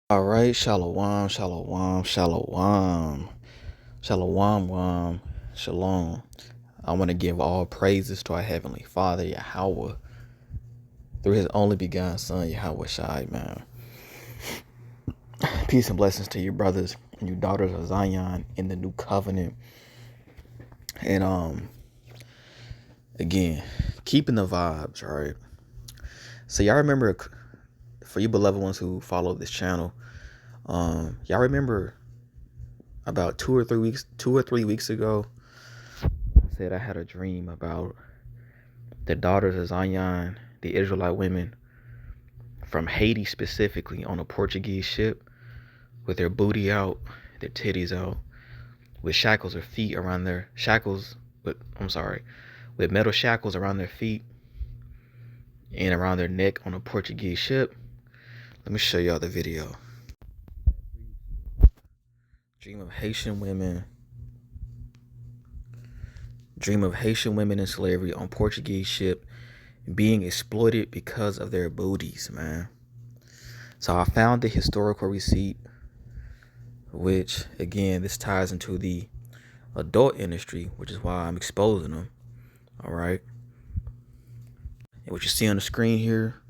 All right, shalom, shalom, shalom, shalom, shalom. I want to give all praises to our Heavenly Father, Yahweh, through His only begotten Son, Yahweh Shai, man. Peace and blessings to you brothers and you daughters of Zion in the new covenant. And again, keeping the vibes, right? So y'all remember, for you beloved ones who follow this channel, y'all remember about 2 or 3 weeks ago, I said I had a dream about the daughters of Zion, the Israelite women from Haiti specifically, on a Portuguese ship with their booty out, their titties out, with shackles or feet around their shackles, with metal shackles around their feet and around their neck on a Portuguese ship. Let me show y'all the video. Dream of Haitian women. Dream of Haitian women in slavery on Portuguese ship being exploited because of their booties, man. So I found the historical receipt, which again, this ties into the adult industry, which is why I'm exposing them. All right. And what you see on the screen here,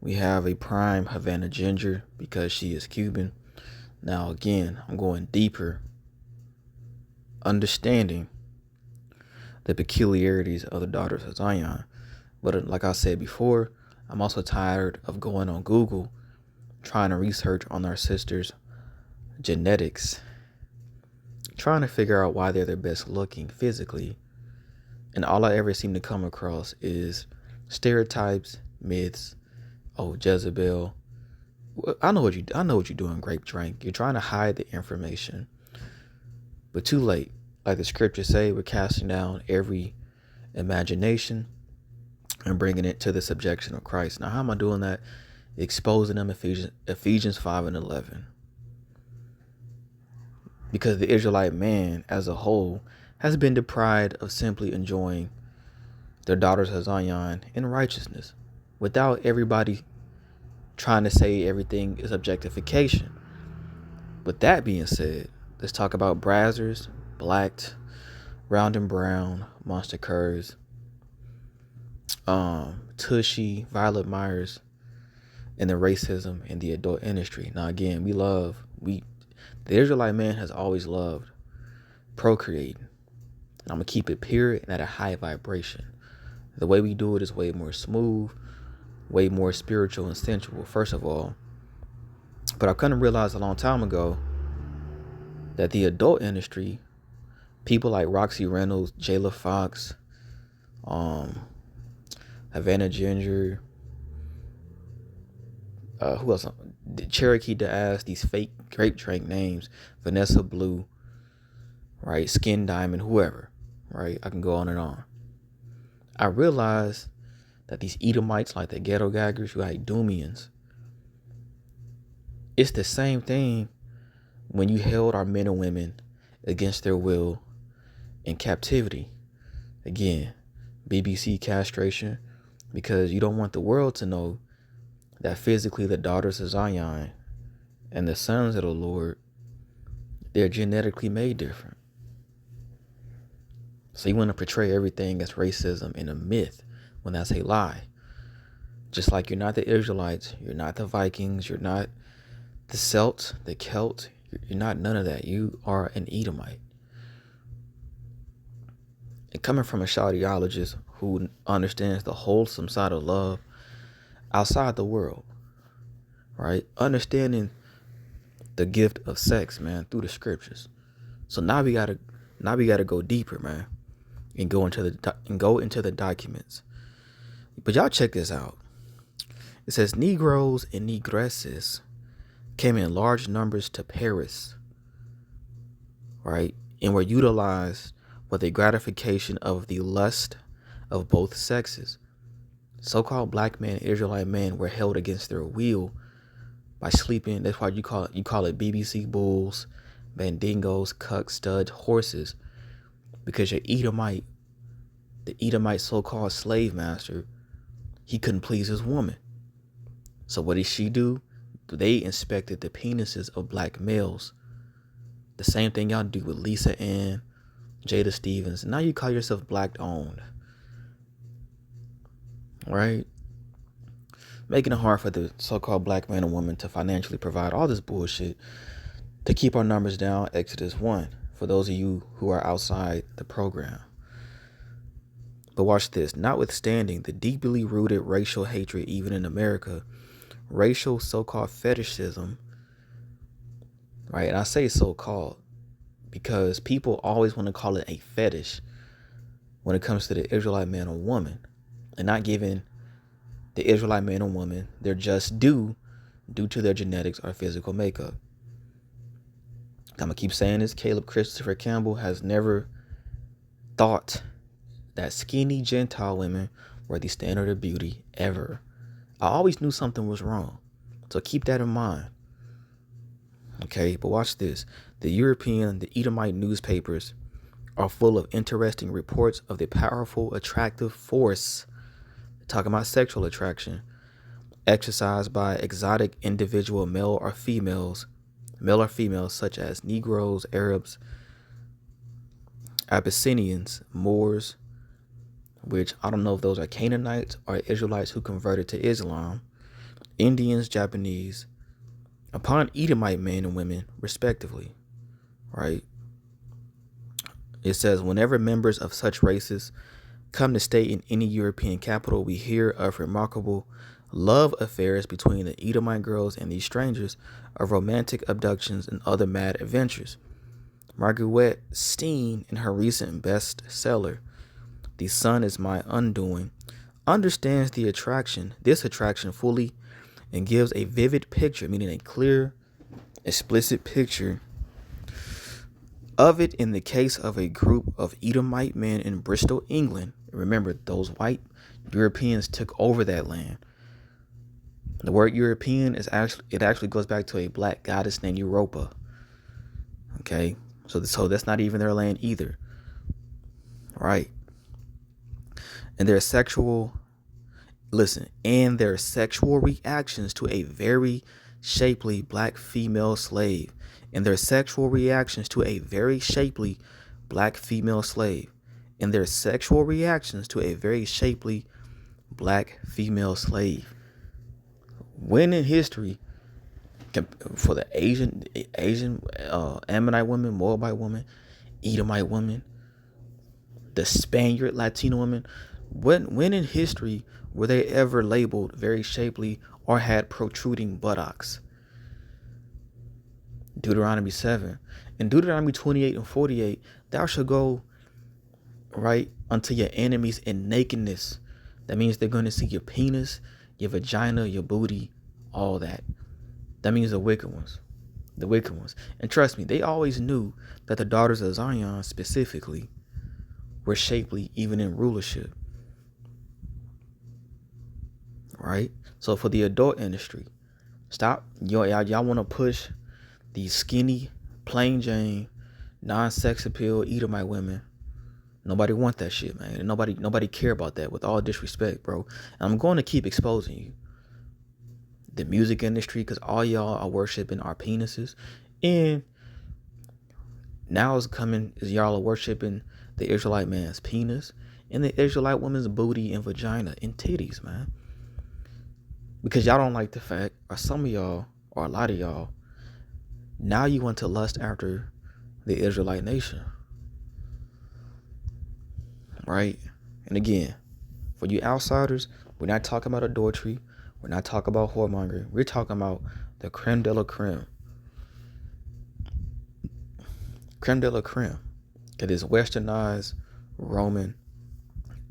we have a prime Havana Ginger because she is Cuban. Now, again, I'm going deeper, understanding the peculiarities of the daughters of Zion. But like I said before, I'm also tired of going on Google, trying to research on our sisters' genetics, trying to figure out why they're the best looking physically. And all I ever seem to come across is stereotypes, myths. Oh, Jezebel. I know what you're doing, grape drink. You're trying to hide the information, but too late. Like the scriptures say, we're casting down every imagination and bringing it to the subjection of Christ. Now, how am I doing that? Exposing them, Ephesians 5:11. Because the Israelite man as a whole has been deprived of simply enjoying their daughters of Zion in righteousness, without everybody trying to say everything is objectification. With that being said, let's talk about Brazzers, Blacked, Round and Brown, Monster Curves, Tushy, Violet Myers, and the racism in the adult industry. Now again, the Israelite man has always loved procreating. And I'm gonna keep it pure and at a high vibration. The way we do it is way more smooth, way more spiritual and sensual, first of all. But I couldn't realize a long time ago that the adult industry, people like Roxy Reynolds, Jayla Fox, Havana Ginger, who else? Cherokee D'Az, these fake grape drink names, Vanessa Blue, right? Skin Diamond, whoever, right? I can go on and on. I realized that these Edomites, like the ghetto gaggers, who had Idumeans, it's the same thing when you held our men and women against their will in captivity. Again, BBC castration, because you don't want the world to know that physically the daughters of Zion and the sons of the Lord, they're genetically made different. So you want to portray everything as racism in a myth when that's a lie. Just like you're not the Israelites, you're not the Vikings, you're not the Celts, the Celt, you're not none of that. You are an Edomite. And coming from a Shadiologist who understands the wholesome side of love outside the world, right? Understanding the gift of sex, man, through the scriptures. So now we gotta go deeper, man, and go into the documents. But y'all check this out. It says Negroes and Negresses came in large numbers to Paris, right, and were utilized for the gratification of the lust of both sexes. So-called black men, Israelite men, were held against their will by sleeping. That's why you call it BBC bulls, bandingos, cucks, studs, horses, because the Edomite so-called slave master, he couldn't please his woman. So what did she do? they inspected the penises of black males. The same thing y'all do with Lisa Ann, Jada Stevens. Now you call yourself black owned, right? Making it hard for the so-called black man and woman to financially provide all this bullshit to keep our numbers down. Exodus 1, for those of you who are outside the program. But watch this. Notwithstanding the deeply rooted racial hatred, even in America, racial so-called fetishism, right? And I say so-called because people always want to call it a fetish when it comes to the Israelite man or woman, and not giving the Israelite man or woman their just due to their genetics or physical makeup. I'm going to keep saying this. Caleb Christopher Campbell has never thought that skinny Gentile women were the standard of beauty ever. I always knew something was wrong. So keep that in mind. Okay, but watch this. The European, the Edomite newspapers are full of interesting reports of the powerful, attractive force, talking about sexual attraction, exercised by exotic individual male or females such as Negroes, Arabs, Abyssinians, Moors, which I don't know if those are Canaanites or Israelites who converted to Islam, Indians, Japanese, upon Edomite men and women, respectively, right? It says, whenever members of such races come to stay in any European capital, we hear of remarkable love affairs between the Edomite girls and these strangers, of romantic abductions and other mad adventures. Marguerite Steen, in her recent bestseller, The Sun is My Undoing, understands this attraction fully, and gives a vivid picture, meaning a clear, explicit picture of it in the case of a group of Edomite men in Bristol, England. Remember, those white Europeans took over that land. The word European actually goes back to a black goddess named Europa. Okay, so that's not even their land either, right? And their sexual reactions to a very shapely black female slave. And their sexual reactions to a very shapely black female slave. And their sexual reactions to a very shapely black female slave. When in history, for the Asian Ammonite women, Moabite women, Edomite women, the Spaniard Latino women, when in history were they ever labeled very shapely or had protruding buttocks? Deuteronomy 7. In Deuteronomy 28 and 48, thou shalt go right unto your enemies in nakedness. That means they're going to see your penis, your vagina, your booty, all that. That means the wicked ones. The wicked ones. And trust me, they always knew that the daughters of Zion specifically were shapely even in rulership. Right? So for the adult industry, stop. Y'all want to push these skinny, plain Jane, non-sex appeal Edomite women. Nobody want that shit, man. And nobody care about that, with all disrespect, bro. And I'm going to keep exposing you. The music industry, because all y'all are worshiping our penises. And now y'all are worshiping the Israelite man's penis and the Israelite woman's booty and vagina and titties, man. Because y'all don't like the fact, or some of y'all, or a lot of y'all, now you want to lust after the Israelite nation. Right? And again, for you outsiders, we're not talking about adultery. We're not talking about whoremongering. We're talking about the creme de la creme. Creme de la creme. It is westernized, Roman,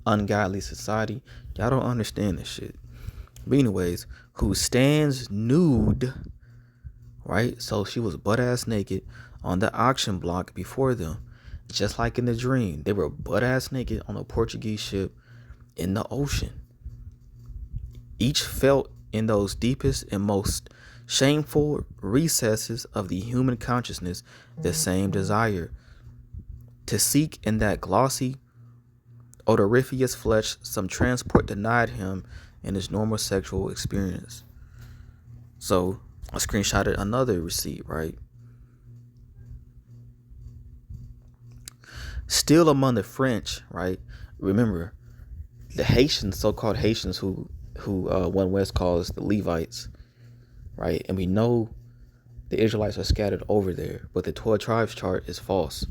ungodly society. Y'all don't understand this shit. But anyways, who stands nude, right? So she was butt-ass naked on the auction block before them. Just like in the dream, they were butt-ass naked on a Portuguese ship in the ocean. Each felt in those deepest and most shameful recesses of the human consciousness the same desire to seek in that glossy, odoriferous flesh some transport denied him in his normal sexual experience. So I screenshotted another receipt, right? Still among the French, right? Remember, the Haitians, so-called Haitians, who one West calls the Levites, right? And we know the Israelites are scattered over there, but the 12 tribes chart is false.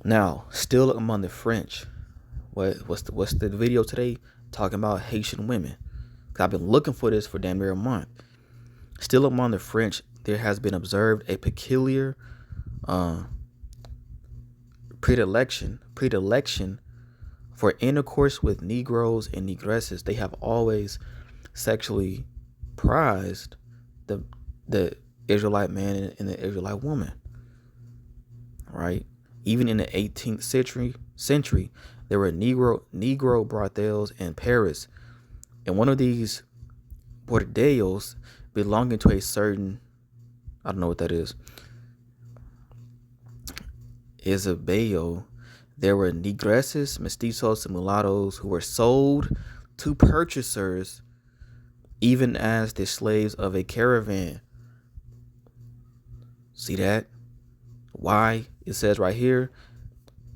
Now, still among the French, what's the video today talking about Haitian women? 'Cause I've been looking for this for damn near a month. Still among the French, there has been observed a peculiar predilection for intercourse with Negroes and Negresses. They have always sexually prized the Israelite man and the Israelite woman, right? Even in the 18th century, there were Negro brothels in Paris, and one of these bordellos belonging to a certain, I don't know what that is, Isabel, there were negresses, mestizos, and mulattoes who were sold to purchasers even as the slaves of a caravan. See that? Why? It says right here,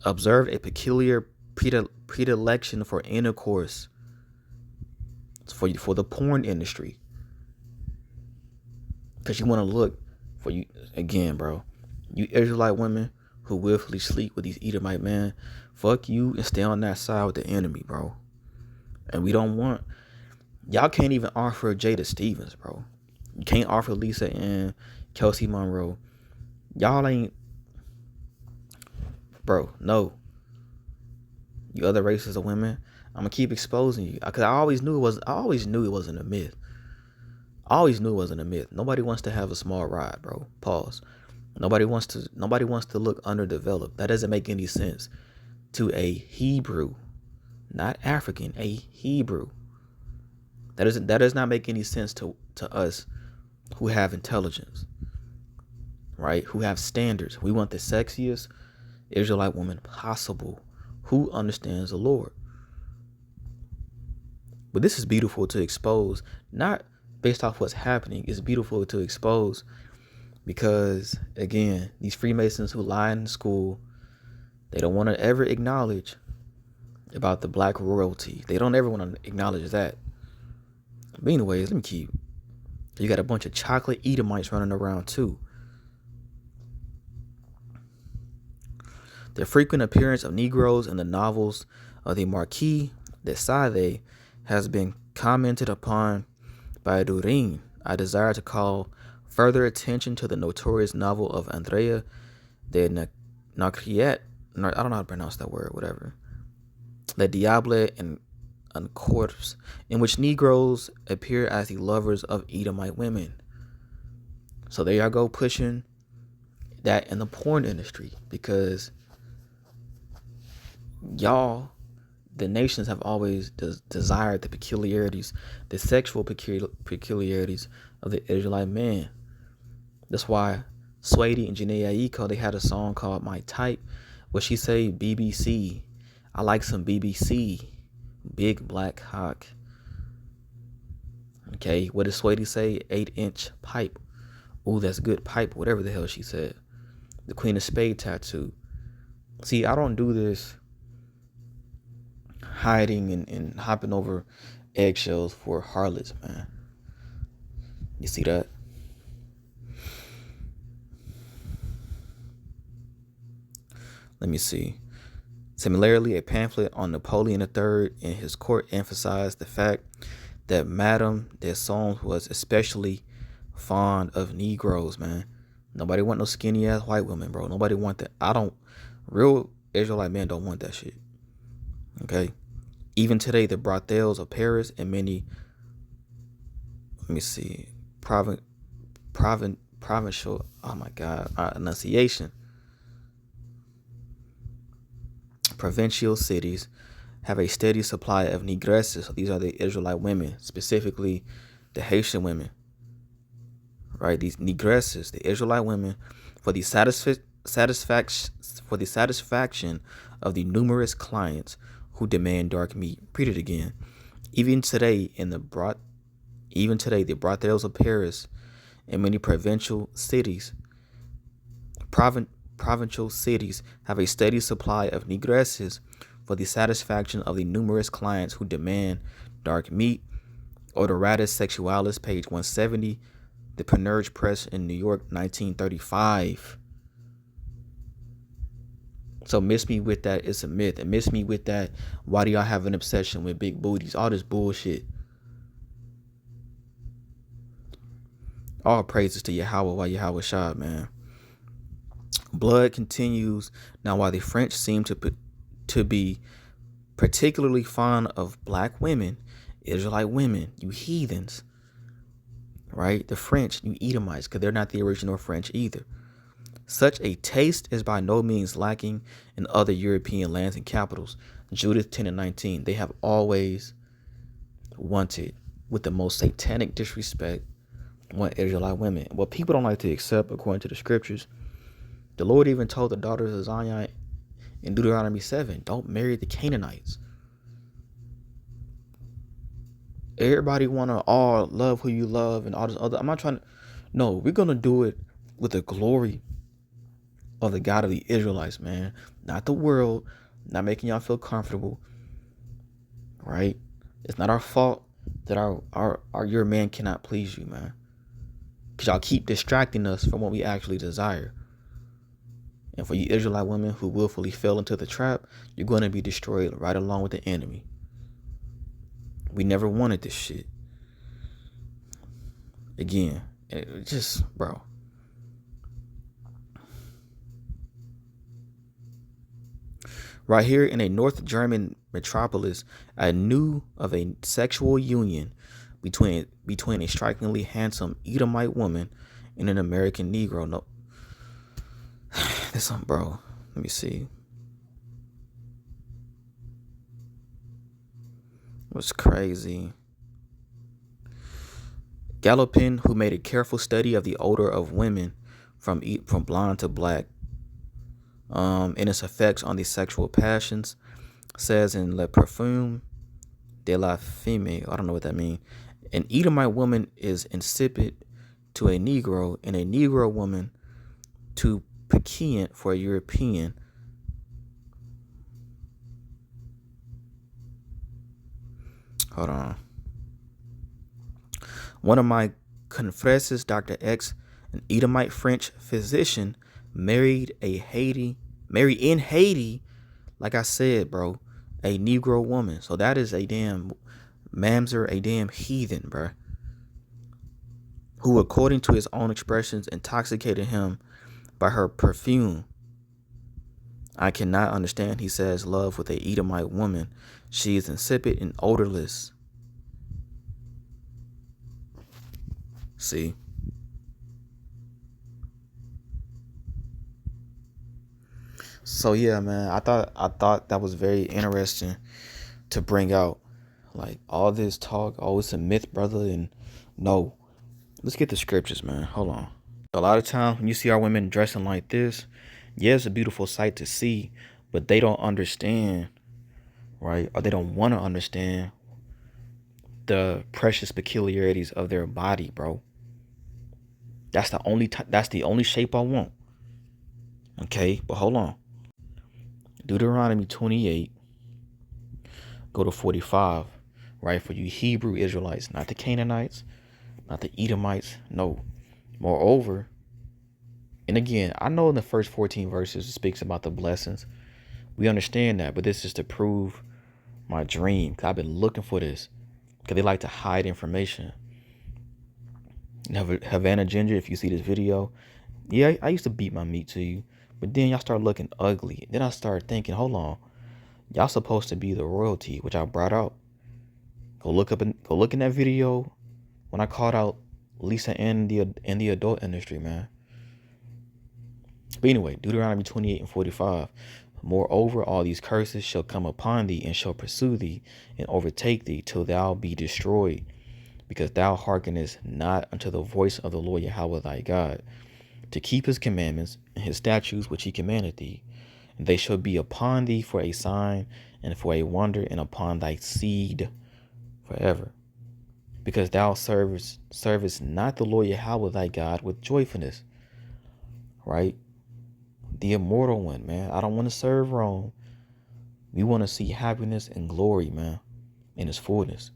observed a peculiar predilection for intercourse for the porn industry. Because you want to look for you, again, bro, you Israelite women who willfully sleep with these Edomite men, fuck you and stay on that side with the enemy, bro. And we don't want, y'all can't even offer Jada Stevens, bro. You can't offer Lisa and Kelsey Monroe. Y'all ain't, bro, no. You other races of women, I'm gonna keep exposing you. Cause I always knew it wasn't a myth. I always knew it wasn't a myth. Nobody wants to have a small ride, bro. Pause. Nobody wants to look underdeveloped. That doesn't make any sense to a Hebrew, not African, a Hebrew. That does not make any sense to us who have intelligence, right? Who have standards. We want the sexiest Israelite woman possible who understands the Lord. But this is beautiful to expose, not based off what's happening. It's beautiful to expose because, again, these Freemasons who lie in school, they don't want to ever acknowledge about the black royalty. They don't ever want to acknowledge that. But anyways, let me keep. You got a bunch of chocolate Edomites running around too. The frequent appearance of Negroes in the novels of the Marquis de Sade has been commented upon by Durin. I desire to call further attention to the notorious novel of Andrea de Nacriet. I don't know how to pronounce that word, whatever. Le Diable and Corpse, in which Negroes appear as the lovers of Edomite women. So there y'all go, pushing that in the porn industry, because y'all, the nations, have always desired the peculiarities, the sexual peculiarities of the Israelite man. That's why Sweetie and Janae Aiko, they had a song called My Type, where she say BBC. I like some BBC. Big black cock. Okay, what did Sweetie say? 8-inch pipe. Ooh, that's good pipe. Whatever the hell she said. The Queen of Spade tattoo. See, I don't do this hiding and hopping over eggshells for harlots, man. You see that? Let me see. Similarly, a pamphlet on Napoleon III in his court emphasized the fact that Madame de Saumes was especially fond of Negroes, man. Nobody want no skinny ass white women, bro. Nobody want that. Real Israelite men don't want that shit. Okay? Even today, the brothels of Paris and many, provincial, oh my God, enunciation. Provincial cities have a steady supply of negresses. These are the Israelite women, specifically the Haitian women, right? These negresses, the Israelite women, for the satisfaction of the numerous clients who demand dark meat. Read it again. Even today, the brothels of Paris in many provincial cities have a steady supply of negresses for the satisfaction of the numerous clients who demand dark meat. Odoratus Sexualis, page 170, the Panurge Press in New York, 1935. So miss me with that, it's a myth. And miss me with that, why do y'all have an obsession with big booties? All this bullshit. All praises to Yahweh while Yahweh Shah, man. Blood continues. Now, while the French seem to be particularly fond of black women, Israelite women, you heathens, right? The French, you Edomites, because they're not the original French either. Such a taste is by no means lacking in other European lands and capitals. Judith 10 and 19. They have always wanted, with the most satanic disrespect, want Israelite women. What people don't like to accept, according to the scriptures, the Lord even told the daughters of Zion in Deuteronomy 7, don't marry the Canaanites. Everybody want to all love who you love and all this other. I'm not trying to. No, we're going to do it with the glory of the God of the Israelites, man. Not the world. Not making y'all feel comfortable. Right? It's not our fault that your man cannot please you, man. Because y'all keep distracting us from what we actually desire. And for you Israelite women who willfully fell into the trap, you're going to be destroyed right along with the enemy. We never wanted this shit. Again, it just, bro. Right here in a North German metropolis, I knew of a sexual union between a strikingly handsome Edomite woman and an American Negro. No, this one, bro. Let me see. What's crazy? Gallopin, who made a careful study of the odor of women from blonde to black, and its effects on the sexual passions, says in Le Parfum de la Femme, I don't know what that means, an Edomite woman is insipid to a Negro, and a Negro woman too piquant for a European. Hold on. One of my confreres, Dr. X, an Edomite French physician, married in Haiti, like I said, bro, a Negro woman. So that is a damn mamzer, a damn heathen, bro, who, according to his own expressions, intoxicated him by her perfume. I cannot understand, he says, love with a Edomite woman. She is insipid and odorless. See? So yeah, man, I thought that was very interesting to bring out. Like, all this talk, oh, it's a myth, brother, and no. Let's get the scriptures, man. Hold on. A lot of times when you see our women dressing like this, yeah, it's a beautiful sight to see, but they don't understand, right? Or they don't want to understand the precious peculiarities of their body, bro. That's the only shape I want. Okay, but hold on. Deuteronomy 28, go to 45, right? For you Hebrew Israelites, not the Canaanites, not the Edomites, no. Moreover, and again, I know in the first 14 verses it speaks about the blessings. We understand that, but this is to prove my dream. I've been looking for this, because they like to hide information. Havana Ginger, if you see this video, yeah, I used to beat my meat to you, but then y'all start looking ugly. Then I started thinking, hold on, y'all supposed to be the royalty, which I brought out. Go look in that video when I called out Lisa in the adult industry, man. But anyway, Deuteronomy 28 and 45. Moreover, all these curses shall come upon thee, and shall pursue thee, and overtake thee, till thou be destroyed, because thou hearkenest not unto the voice of the Lord Yahweh thy God, to keep his commandments and his statutes which he commanded thee. And they shall be upon thee for a sign and for a wonder, and upon thy seed forever. because thou servest not the Lord Yahweh thy God with joyfulness, right? The immortal one, man. I don't want to serve Rome. We want to see happiness and glory, man, in its fullness,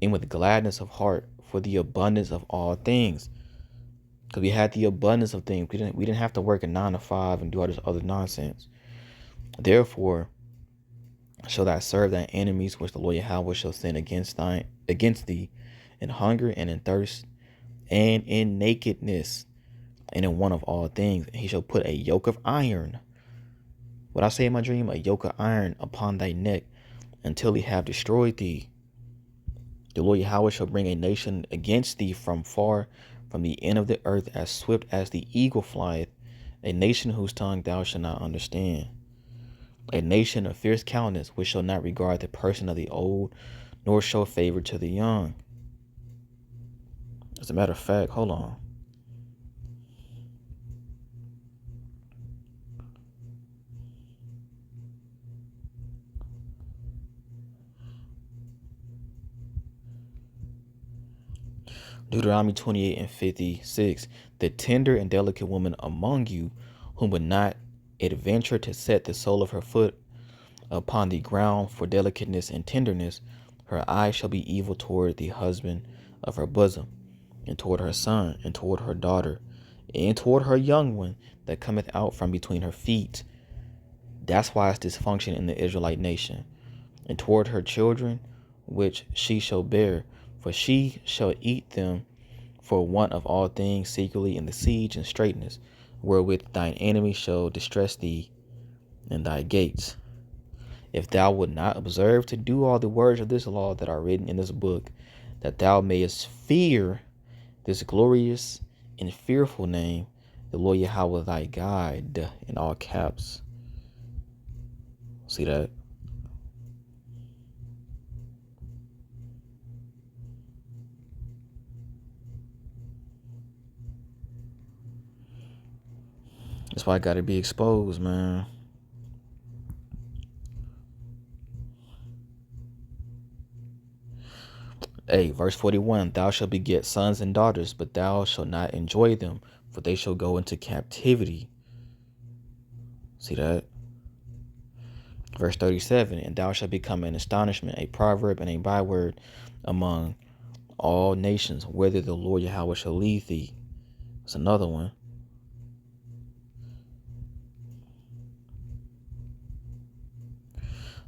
and with gladness of heart for the abundance of all things. Because we had the abundance of things. We didn't have to work a 9 to 5 and do all this other nonsense. Therefore, shall thou serve thy enemies, which the Lord Yahweh shall send against thee, in hunger and in thirst, and in nakedness, and in want of all things. And he shall put a yoke of iron. What I say in my dream, a yoke of iron upon thy neck, until he have destroyed thee. The Lord Yahweh shall bring a nation against thee from far, from the end of the earth, as swift as the eagle flieth, a nation whose tongue thou shalt not understand. A nation of fierce countenance, which shall not regard the person of the old, nor show favor to the young. As a matter of fact, hold on. Deuteronomy 28:56. The tender and delicate woman among you, whom would not adventure to set the sole of her foot upon the ground for delicateness and tenderness, her eye shall be evil toward the husband of her bosom, and toward her son, and toward her daughter, and toward her young one that cometh out from between her feet. That's why it's dysfunction in the Israelite nation. And toward her children, which she shall bear, for she shall eat them for want of all things secretly in the siege and straitness, wherewith thine enemy shall distress thee in thy gates. If thou wilt not observe to do all the words of this law that are written in this book, that thou mayest fear this glorious and fearful name, the Lord Yahweh thy God, in all caps. See that? That's why I gotta be exposed, man. Hey, verse 41, thou shalt beget sons and daughters, but thou shalt not enjoy them, for they shall go into captivity. See that? Verse 37, and thou shalt become an astonishment, a proverb, and a byword among all nations, whither the Lord Yahweh shall lead thee. That's another one.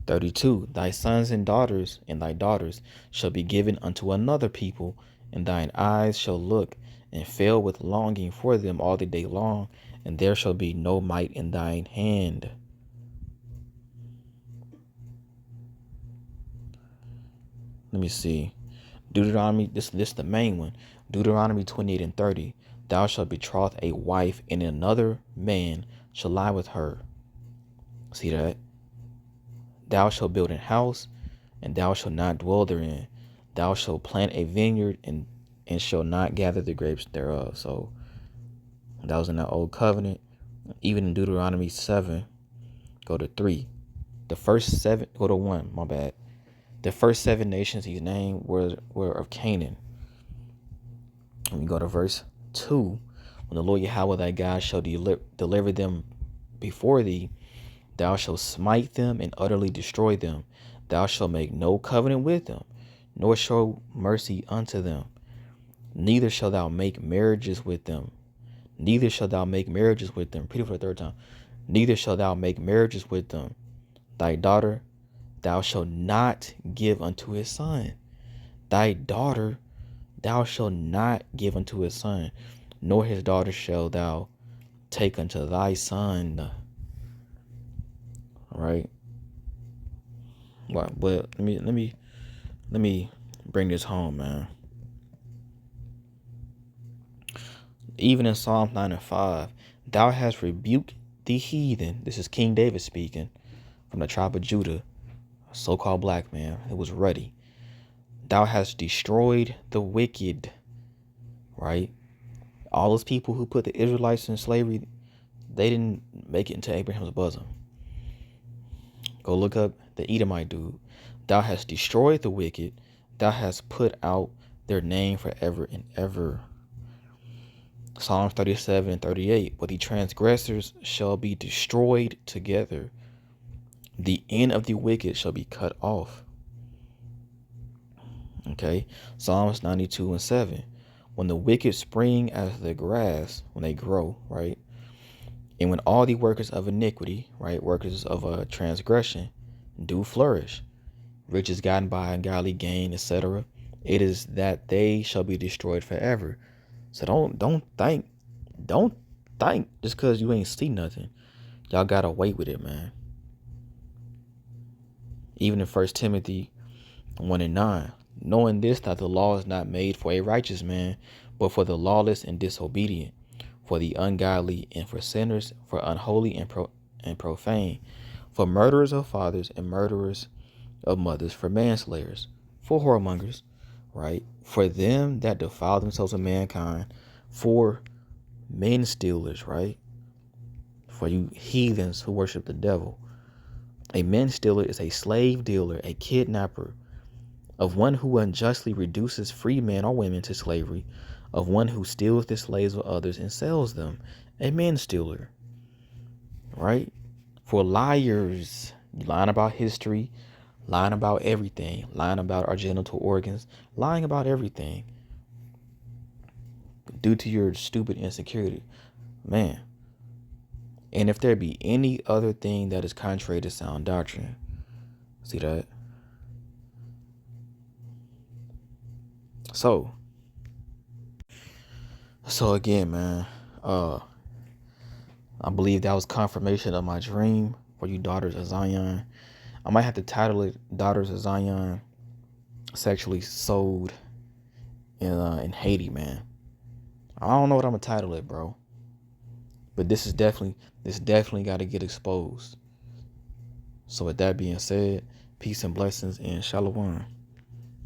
"32, thy sons and thy daughters shall be given unto another people, and thine eyes shall look and fail with longing for them all the day long, and there shall be no might in thine hand." Let me see. Deuteronomy, this the main one. Deuteronomy 28:30. Thou shalt betroth a wife, and another man shall lie with her. See that? Thou shalt build a house, and thou shalt not dwell therein. Thou shalt plant a vineyard, and shalt not gather the grapes thereof. So that was in the old covenant. Even in Deuteronomy 7, go to 3. The first 7, go to 1, my bad. The first 7 nations he named were of Canaan. Let me go to verse 2. When the Lord Yahweh thy God shall deliver them before thee, thou shalt smite them and utterly destroy them. Thou shalt make no covenant with them, nor show mercy unto them. Neither shalt thou make marriages with them. Neither shalt thou make marriages with them. Repeat it for the third time. Neither shalt thou make marriages with them. Thy daughter thou shalt not give unto his son. Thy daughter thou shalt not give unto his son, nor his daughter shalt thou take unto thy son. All right. Well, let me bring this home, man. Even in Psalm 9:5, thou hast rebuked the heathen. This is King David speaking, from the tribe of Judah, a so-called black man who was ruddy. Thou hast destroyed the wicked. Right? All those people who put the Israelites in slavery, they didn't make it into Abraham's bosom. Go look up the Edomite dude. Thou hast destroyed the wicked. Thou hast put out their name forever and ever. Psalms 37 and 38. But the transgressors shall be destroyed together. The end of the wicked shall be cut off. Okay. Psalms 92 and 7. When the wicked spring as the grass, when they grow, right? And when all the workers of iniquity, right, workers of a transgression, do flourish, riches gotten by ungodly gain, etc., it is that they shall be destroyed forever. So don't think just because you ain't see nothing, y'all gotta wait with it, man. Even in 1 Timothy 1 and 9, knowing this, that the law is not made for a righteous man, but for the lawless and disobedient, for the ungodly and for sinners, for unholy and profane, for murderers of fathers and murderers of mothers, for manslayers, for whoremongers, right? For them that defile themselves with mankind, for men stealers, right? For you heathens who worship the devil. A man stealer is a slave dealer, a kidnapper, of one who unjustly reduces free men or women to slavery, of one who steals the slaves of others and sells them, a man stealer, right? For liars, lying about history, lying about everything, lying about our genital organs, lying about everything due to your stupid insecurity, man. And if there be any other thing that is contrary to sound doctrine, see that? So again, man, I believe that was confirmation of my dream for you daughters of Zion. I might have to title it Daughters of Zion Sexually Sold in Haiti, man. I don't know what I'm gonna title it, bro. But this definitely got to get exposed. So with that being said, peace and blessings and shalom.